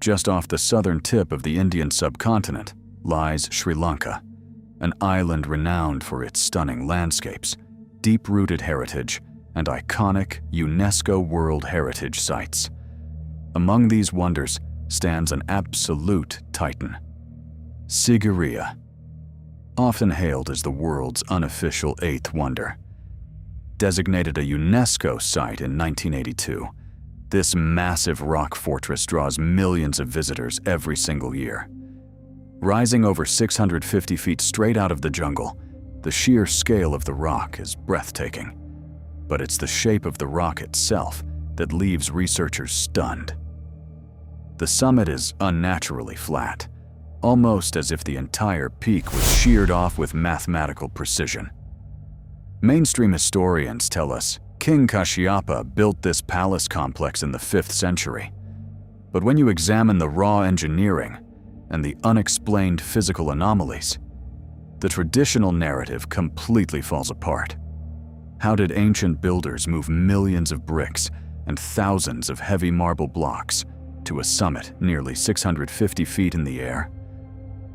Just off the southern tip of the Indian subcontinent lies Sri Lanka, an island renowned for its stunning landscapes, deep-rooted heritage, and iconic UNESCO World Heritage Sites. Among these wonders stands an absolute titan, Sigiriya, often hailed as the world's unofficial eighth wonder. Designated a UNESCO site in 1982, this massive rock fortress draws millions of visitors every single year. Rising over 650 feet straight out of the jungle, the sheer scale of the rock is breathtaking. But it's the shape of the rock itself that leaves researchers stunned. The summit is unnaturally flat, almost as if the entire peak was sheared off with mathematical precision. Mainstream historians tell us King Kashyapa built this palace complex in the 5th century. But when you examine the raw engineering and the unexplained physical anomalies, the traditional narrative completely falls apart. How did ancient builders move millions of bricks and thousands of heavy marble blocks to a summit nearly 650 feet in the air,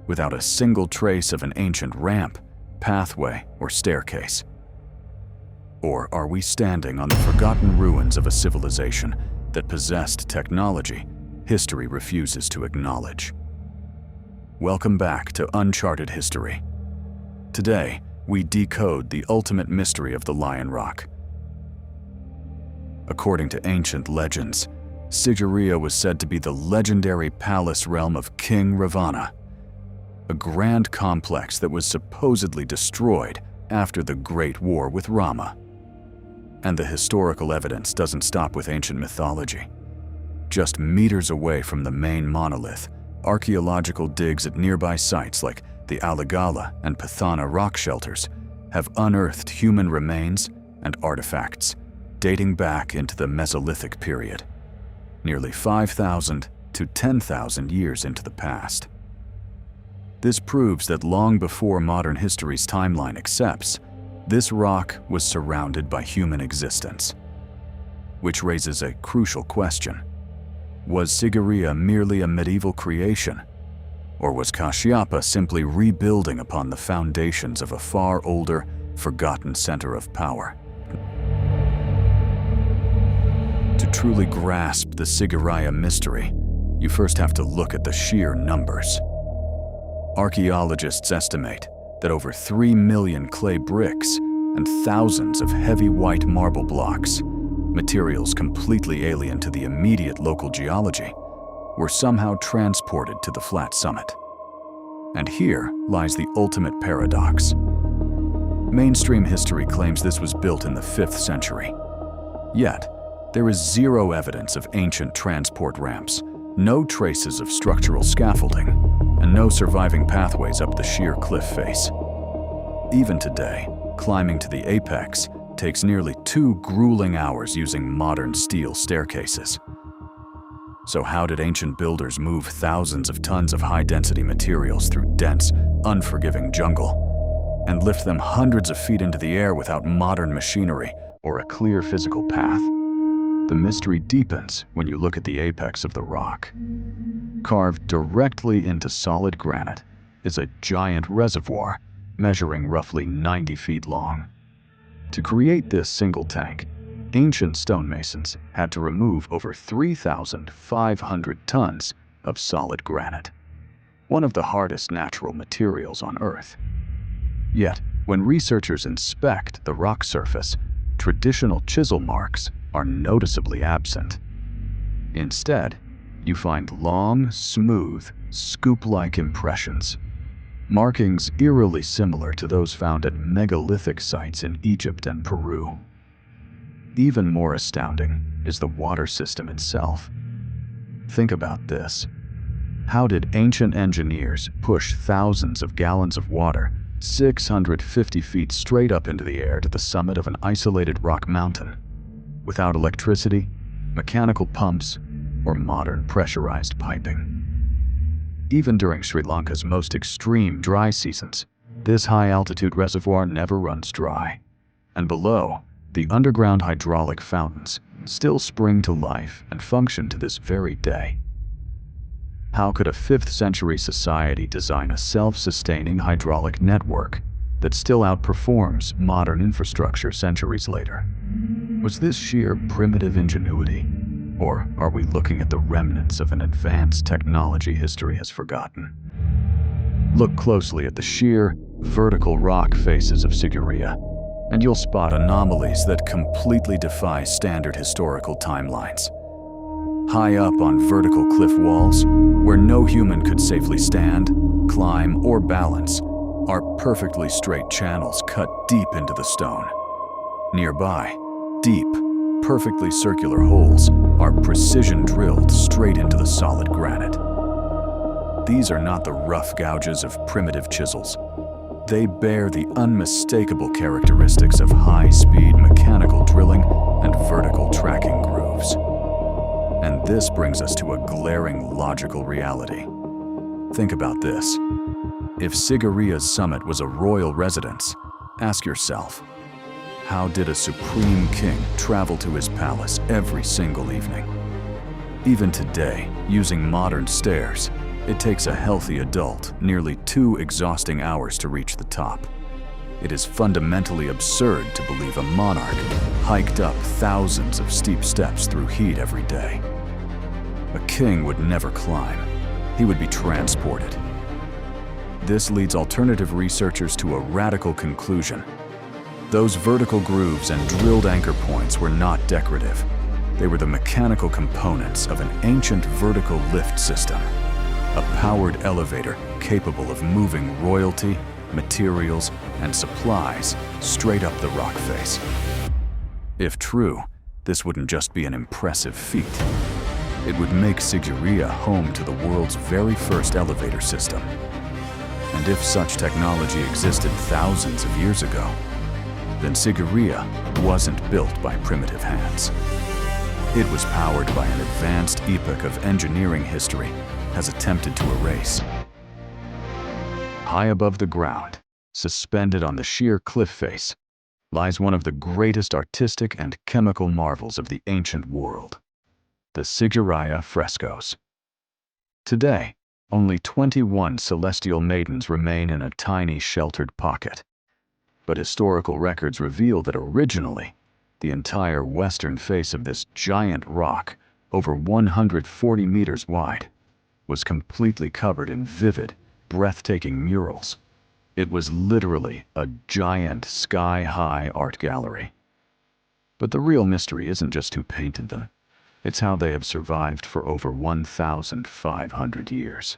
without a single trace of an ancient ramp, pathway, or staircase? Or are we standing on the forgotten ruins of a civilization that possessed technology history refuses to acknowledge? Welcome back to Uncharted History. Today, we decode the ultimate mystery of the Lion Rock. According to ancient legends, Sigiriya was said to be the legendary palace realm of King Ravana, a grand complex that was supposedly destroyed after the Great War with Rama. And the historical evidence doesn't stop with ancient mythology. Just meters away from the main monolith, archaeological digs at nearby sites like the Alagala and Pathana rock shelters have unearthed human remains and artifacts dating back into the Mesolithic period, nearly 5,000 to 10,000 years into the past. This proves that long before modern history's timeline accepts, this rock was surrounded by human existence. Which raises a crucial question. Was Sigiriya merely a medieval creation? Or was Kashyapa simply rebuilding upon the foundations of a far older, forgotten center of power? To truly grasp the Sigiriya mystery, you first have to look at the sheer numbers. Archaeologists estimate that over 3 million clay bricks and thousands of heavy white marble blocks, materials completely alien to the immediate local geology, were somehow transported to the flat summit. And here lies the ultimate paradox. Mainstream history claims this was built in the 5th century. Yet, there is zero evidence of ancient transport ramps, no traces of structural scaffolding, and no surviving pathways up the sheer cliff face. Even today, climbing to the apex takes nearly 2 grueling hours using modern steel staircases. So how did ancient builders move thousands of tons of high-density materials through dense, unforgiving jungle and lift them hundreds of feet into the air without modern machinery or a clear physical path? The mystery deepens when you look at the apex of the rock. Carved directly into solid granite is a giant reservoir measuring roughly 90 feet long. To create this single tank, ancient stonemasons had to remove over 3,500 tons of solid granite, one of the hardest natural materials on Earth. Yet, when researchers inspect the rock surface, traditional chisel marks are noticeably absent. Instead, you find long, smooth, scoop-like impressions, markings eerily similar to those found at megalithic sites in Egypt and Peru. Even more astounding is the water system itself. Think about this. How did ancient engineers push thousands of gallons of water 650 feet straight up into the air to the summit of an isolated rock mountain, without electricity, mechanical pumps, or modern pressurized piping? Even during Sri Lanka's most extreme dry seasons, this high-altitude reservoir never runs dry. And below, the underground hydraulic fountains still spring to life and function to this very day. How could a 5th century society design a self-sustaining hydraulic network that still outperforms modern infrastructure centuries later? Was this sheer primitive ingenuity? Or are we looking at the remnants of an advanced technology history has forgotten? Look closely at the sheer, vertical rock faces of Sigiriya, and you'll spot anomalies that completely defy standard historical timelines. High up on vertical cliff walls, where no human could safely stand, climb, or balance, are perfectly straight channels cut deep into the stone. Nearby, deep, perfectly circular holes are precision drilled straight into the solid granite. These are not the rough gouges of primitive chisels. They bear the unmistakable characteristics of high-speed mechanical drilling and vertical tracking grooves. And this brings us to a glaring logical reality. Think about this. If Sigiriya's summit was a royal residence, ask yourself, how did a supreme king travel to his palace every single evening? Even today, using modern stairs, it takes a healthy adult nearly 2 exhausting hours to reach the top. It is fundamentally absurd to believe a monarch hiked up thousands of steep steps through heat every day. A king would never climb. He would be transported. This leads alternative researchers to a radical conclusion. Those vertical grooves and drilled anchor points were not decorative. They were the mechanical components of an ancient vertical lift system, a powered elevator capable of moving royalty, materials, and supplies straight up the rock face. If true, this wouldn't just be an impressive feat. It would make Sigiriya home to the world's very first elevator system. And if such technology existed thousands of years ago, then Sigiriya wasn't built by primitive hands. It was powered by an advanced epoch of engineering history has attempted to erase. High above the ground, suspended on the sheer cliff face, lies one of the greatest artistic and chemical marvels of the ancient world, the Sigiriya Frescoes. Today, only 21 celestial maidens remain in a tiny sheltered pocket. But historical records reveal that originally, the entire western face of this giant rock, over 140 meters wide, was completely covered in vivid, breathtaking murals. It was literally a giant sky-high art gallery. But the real mystery isn't just who painted them. It's how they have survived for over 1,500 years.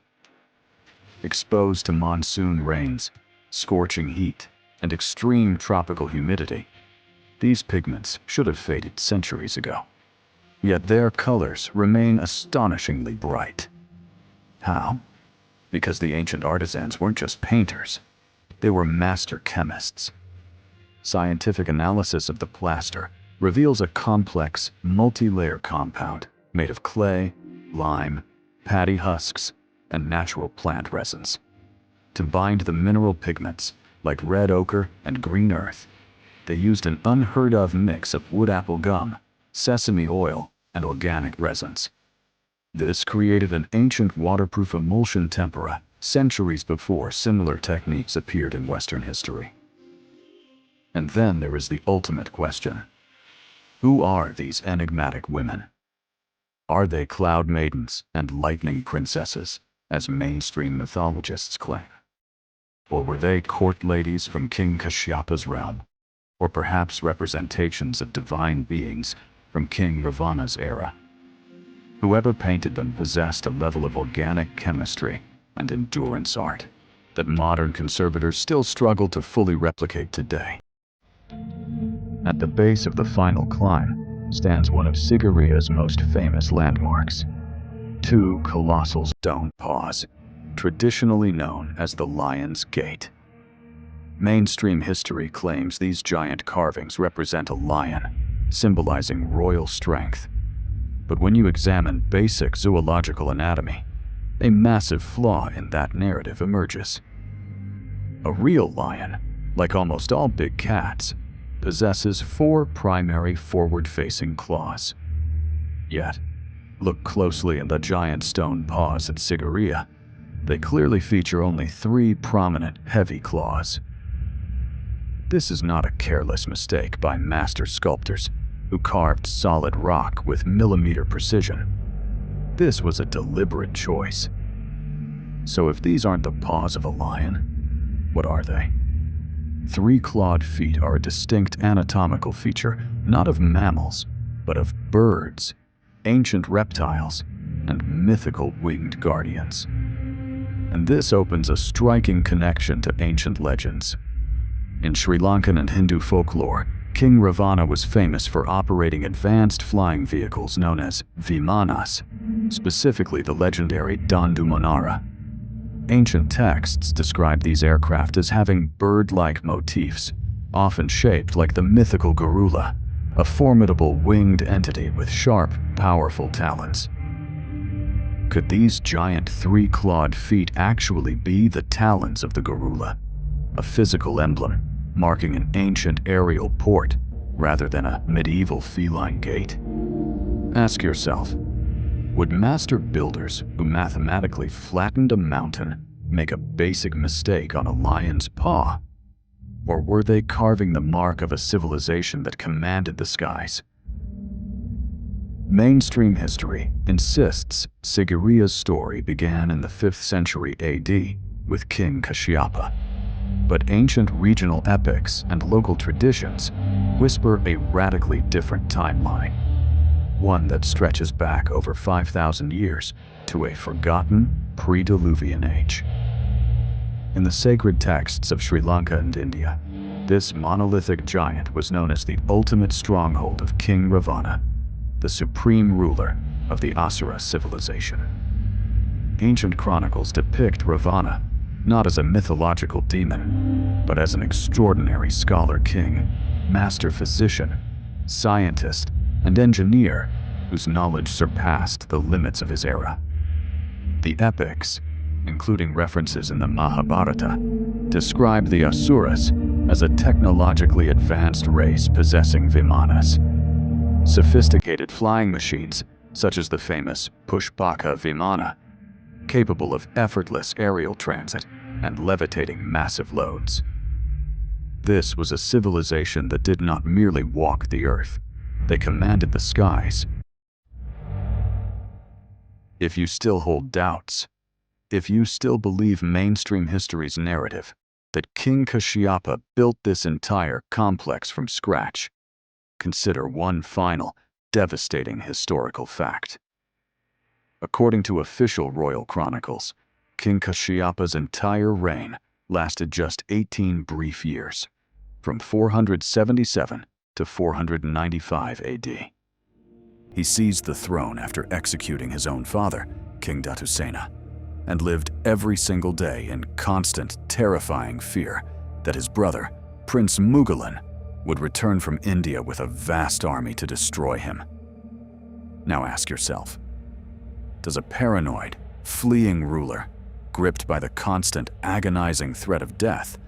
Exposed to monsoon rains, scorching heat, and extreme tropical humidity, these pigments should have faded centuries ago. Yet their colors remain astonishingly bright. How? Because the ancient artisans weren't just painters. They were master chemists. Scientific analysis of the plaster reveals a complex, multi-layer compound made of clay, lime, paddy husks, and natural plant resins. To bind the mineral pigments, like red ochre and green earth, they used an unheard-of mix of wood apple gum, sesame oil, and organic resins. This created an ancient waterproof emulsion tempera centuries before similar techniques appeared in Western history. And then there is the ultimate question. Who are these enigmatic women? Are they cloud maidens and lightning princesses, as mainstream mythologists claim? Or were they court ladies from King Kashyapa's realm? Or perhaps representations of divine beings from King Ravana's era? Whoever painted them possessed a level of organic chemistry and endurance art that modern conservators still struggle to fully replicate today. At the base of the final climb stands one of Sigiriya's most famous landmarks. 2 colossal stone paws, traditionally known as the Lion's Gate. Mainstream history claims these giant carvings represent a lion, symbolizing royal strength. But when you examine basic zoological anatomy, a massive flaw in that narrative emerges. A real lion, like almost all big cats, possesses 4 primary forward-facing claws. Yet, Look closely at the giant stone paws at Sigiriya. They clearly feature only 3 prominent, heavy claws. This is not a careless mistake by master sculptors who carved solid rock with millimeter precision. This was a deliberate choice. So if these aren't the paws of a lion, what are they? 3 clawed feet are a distinct anatomical feature, not of mammals, but of birds, ancient reptiles, and mythical winged guardians. And this opens a striking connection to ancient legends. In Sri Lankan and Hindu folklore, King Ravana was famous for operating advanced flying vehicles known as vimanas, specifically the legendary Dandumanara. Ancient texts describe these aircraft as having bird-like motifs, often shaped like the mythical Garuda, a formidable winged entity with sharp, powerful talons. Could these giant 3-clawed feet actually be the talons of the Garuda, a physical emblem marking an ancient aerial port rather than a medieval feline gait? Ask yourself, would master builders who mathematically flattened a mountain make a basic mistake on a lion's paw? Or were they carving the mark of a civilization that commanded the skies? Mainstream history insists Sigiriya's story began in the 5th century AD with King Kashyapa. But ancient regional epics and local traditions whisper a radically different timeline, one that stretches back over 5,000 years to a forgotten pre-diluvian age. In the sacred texts of Sri Lanka and India, this monolithic giant was known as the ultimate stronghold of King Ravana, the supreme ruler of the Asura civilization. Ancient chronicles depict Ravana not as a mythological demon, but as an extraordinary scholar king, master physician, scientist, and engineer whose knowledge surpassed the limits of his era. The epics, including references in the Mahabharata, describe the Asuras as a technologically advanced race possessing vimanas, sophisticated flying machines such as the famous Pushpaka Vimana, capable of effortless aerial transit and levitating massive loads. This was a civilization that did not merely walk the earth, they commanded the skies. If you still hold doubts, if you still believe mainstream history's narrative that King Kashyapa built this entire complex from scratch, consider one final, devastating historical fact. According to official royal chronicles, King Kashyapa's entire reign lasted just 18 brief years, from 477 to 495 AD. He seized the throne after executing his own father, King Datusena, and lived every single day in constant, terrifying fear that his brother, Prince Mughal, would return from India with a vast army to destroy him. Now ask yourself, does a paranoid, fleeing ruler, gripped by the constant, agonizing threat of death,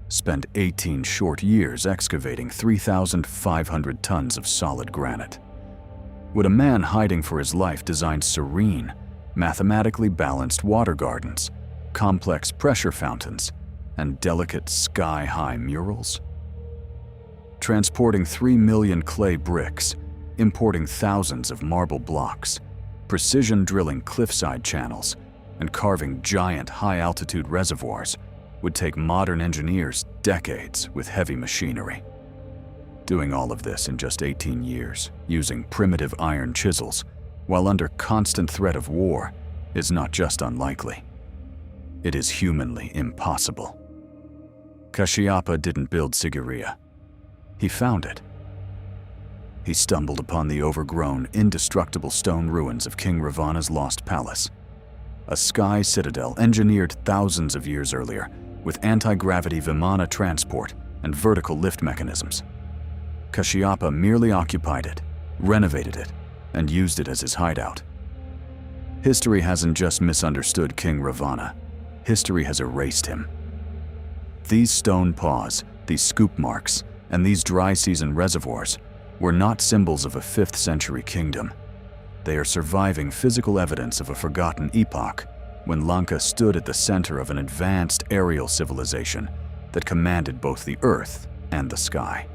spend 18 short years excavating 3,500 tons of solid granite? Would a man hiding for his life design serene, mathematically balanced water gardens, complex pressure fountains, and delicate sky-high murals? Transporting 3 million clay bricks, importing thousands of marble blocks, precision drilling cliffside channels, and carving giant high-altitude reservoirs would take modern engineers decades with heavy machinery. Doing all of this in just 18 years, using primitive iron chisels, while under constant threat of war, is not just unlikely. It is humanly impossible. Kashyapa didn't build Sigiriya. He found it. He stumbled upon the overgrown, indestructible stone ruins of King Ravana's lost palace, a sky-citadel engineered thousands of years earlier with anti-gravity Vimana transport and vertical lift mechanisms. Kashyapa merely occupied it, renovated it, and used it as his hideout. History hasn't just misunderstood King Ravana, history has erased him. These stone paws, these scoop marks, and these dry season reservoirs were not symbols of a 5th century kingdom. they are surviving physical evidence of a forgotten epoch when Lanka stood at the center of an advanced aerial civilization that commanded both the earth and the sky.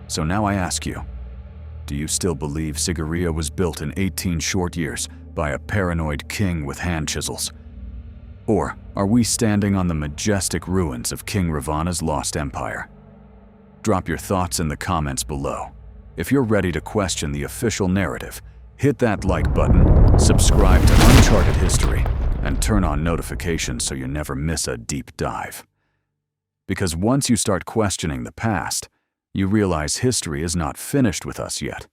So now I ask you, do you still believe Sigiriya was built in 18 short years by a paranoid king with hand chisels? Or are we standing on the majestic ruins of King Ravana's lost empire? Drop your thoughts in the comments below. If you're ready to question the official narrative, hit that like button, subscribe to Uncharted History, and turn on notifications so you never miss a deep dive. Because once you start questioning the past, you realize history is not finished with us yet.